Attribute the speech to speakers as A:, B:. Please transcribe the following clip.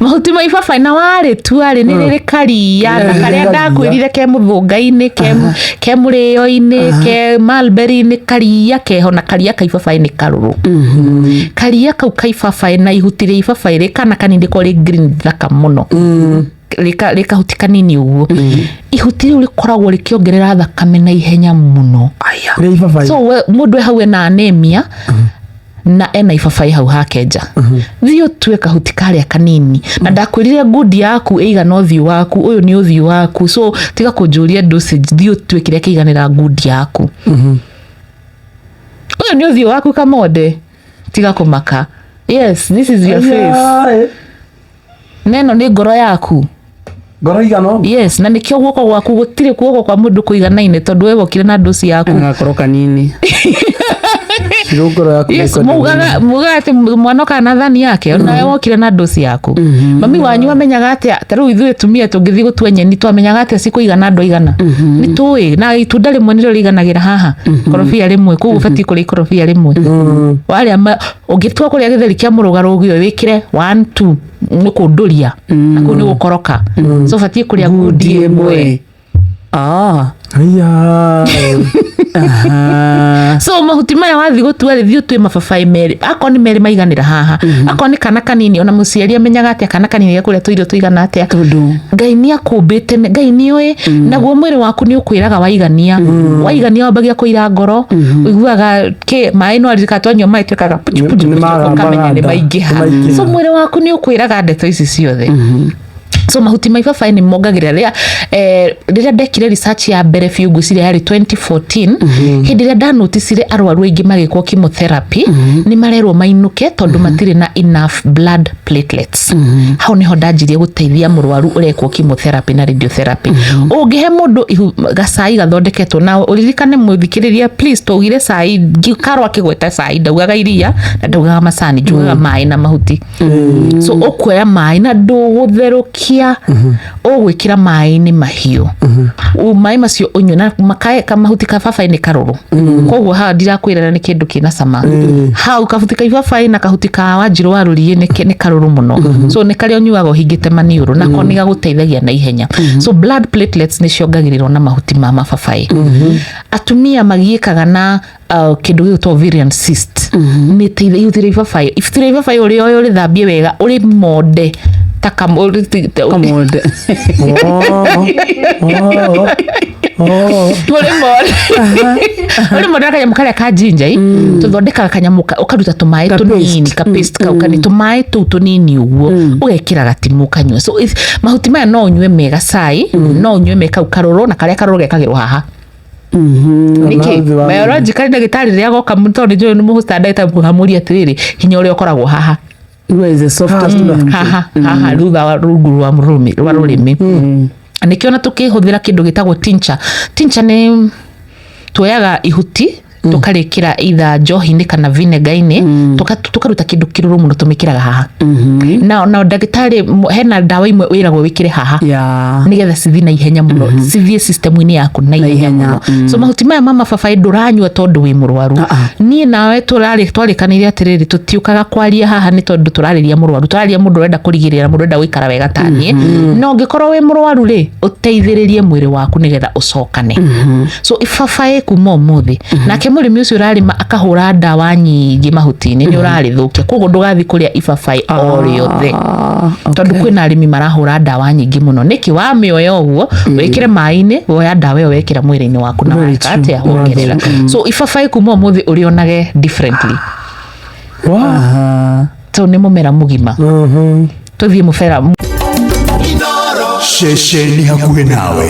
A: mahuti ma ibabai na warĩ tuarĩ nĩ rĩrĩ karia na karĩa ndakwĩrire ke mũthũnga-inĩ ke mũrĩo-inĩ ke mulberry-inĩ karia keho na karia ka ibabai nĩ karũrũ karia kau ka ibabai na ihuti rĩa ibabai rĩkana kanini ko rĩ green thaka mũno rĩka huti kanini ũguo ihuti rĩu rĩkoragwo rĩkĩongerera thakame na ihenya mũno so mũndũ hau ena anemia na ena ibabai hau hakenja thiũ tue kahuti karĩa kanini na ndakwĩrire ngudi yaku ĩigana ũthiũ waku ũyũ nĩ ũthiũ waku so tiga kũnjũria dosage thiũ tue kĩrĩa kĩiganĩra ngudi yaku ũyũ nĩ ũthiũ waku Kamonde tiga kũmaka yes this is your face neno nĩ ngoro yaku
B: ngoro igano
A: yes na nĩkĩo guoko gwaku gũtirĩ kuoko kwa mũndũ kũiganaine tondũ wewe wokire na dosi yaku
C: ngakoro kanini
A: yes mugaga ati mwana kana thani yake ona wokire na dosi yaku mami wanyu amenyaga ati taru ithuĩ tumia tũngĩthi gũtua nyeni twamenyaga ati cikũigana andũ aigana nĩ tũĩ na itunda rĩmwe nĩrĩo rĩiganagĩra haha korobia rĩmwe kũu ũbatiĩ kũrĩa korobia rĩmwe warĩa ũngĩtua kũrĩa gĩtheri kĩa mũrũgarũ ũgĩo wĩkire 1 2 nĩ kũndũria na kũu nĩ gũkoroka so ũbatiĩ kũrĩa ngudi ĩmwe so mahuti maya wathi gũtua rĩthiũ twĩ mababai merĩ akoo nĩ merĩ maiganĩra haha akoo nĩ kana kanini ona mũciari amenyaga atĩa kana kanini gakũrĩa tũirio tũigana atĩa Ngai nĩ akũmbĩte Ngai nĩ ũĩ naguo mwĩrĩ waku nĩ ũkwĩraga waigania wambagia kũira ngoro ũiguaga maĩ no arika twanyua maĩ twĩkaga kamenya nĩ maingĩha so mwĩrĩ waku nĩ ũkwĩraga ndeto ici ciothe so mahuti ma ibabai nĩ mongagĩrĩra rĩrĩa ndekire research ya mbere biũ ngwĩciria yarĩ 2014 hĩndĩ ĩrĩa ndanoticire arwaru aingĩ magĩkwo chemotherapy nĩ marerwo mainũke tondũ matirĩ na enough blood platelets hau nĩho ndanjirie gũteithia mũrwaru ũrekwo chemotherapy na radiotherapy ũngĩhe mũndũ gacai gathondeketwo na ũririkane mũthikĩrĩria please tũgire cai karwa kĩgweta cai ndaugaga iria na ndaugaga macani njugaga maĩ na mahuti so ũkuoya maĩ na ndũgũtherũkia ũgwĩkĩra maĩ-inĩ mahiũ maĩ macio ũnyue na mahuti ka babai nĩ karũrũ koguo haha ndirakwĩra nĩ kĩndũ kĩna cama hau kahuti ka ibabai na kahuti ka Wanjirũ wa Rũriĩ nĩ karũrũ mũno so nĩ karĩa ũnyuaga ũhingĩte maniũrũ na ko nĩ gagũteithagia na ihenya so blood platelets nĩ ciongagĩrĩrwo na mahuti ma mababai atumia magiĩkaga na kĩndũ gĩgwĩtwo ovarian cyst nĩ teithia ihuti rĩa ibabai ũrĩa ũrĩthambie wega ũrĩ monde Kamonde uri mo kanyamũ karĩa ka ginger tũthondekaga kanyamũ ũkaruta tũmaĩ tũnini ka paste kau kanini tũmaĩ tũu tũnini ũguo ũgekĩra gatimũ kanyua so mahuti maya no ũnyue mega cai no ũnyue me kau karũrũ na karĩa karũrũ gekagĩrwo haha niki biologically ndagĩtarĩ rĩrĩa goka tondũ nĩ nĩ mũhũsta ndagĩtarĩ kũhamũria atĩrĩrĩ hinya ũrĩa ũkoragwo haha
C: where is the softest
A: haha rutha rungu rwa rũrĩmĩ nĩkĩo na tũkĩhũthĩra kĩndũ gĩtagwo tincture nĩ tuoyaga ihuti tukarĩkĩra either njohi-inĩ kana vinegar-inĩ tukaruta kĩndũ kĩrũrũ mũno tũmĩkĩraga haha na ndagĩtarĩ hena ndawa imwe wĩragwo wĩkĩre haha nĩgetha cithi na ihenya mũno cithiĩ system-inĩ yaku na ihenya mũno so mahuti maya ma mababai ndũranyua tondũ wĩ mũrwaru niĩ nawe twarĩkanĩire atĩrĩrĩ tũtiũkaga kwaria haha nĩ tondũ tũrarĩria mũrwaru tũrarĩria mũndũ ũrenda kũrigĩrĩra mũndũ ũrenda gũikara wega ta niĩ no ũngĩkorwo wĩ mũrwaru rĩ ũteithĩrĩrie mwĩrĩ waku nĩgetha ũcokane so ibabai kuma ũmũthĩ nake mũrĩmi ũcio ũrarĩma akahũra ndawa nyingĩ mahuti-inĩ nĩ ũrarĩthũkia koguo ndũgathi kũrĩa ibabai o rĩothe tondũ kwĩna arĩmi marahũra ndawa nyingĩ mũno nĩkĩ wamĩoya ũguo wĩkĩre maĩ-inĩ woya ndawa ĩyo wekĩra mwĩrĩ-inĩ waku na wakatĩa wongerera so ibabai kuma ũmũthĩ ũrĩonage differently so nĩ mũmera mũgima tũthiĩ mũbera
D: Sheshe ni hakuhĩ nawe.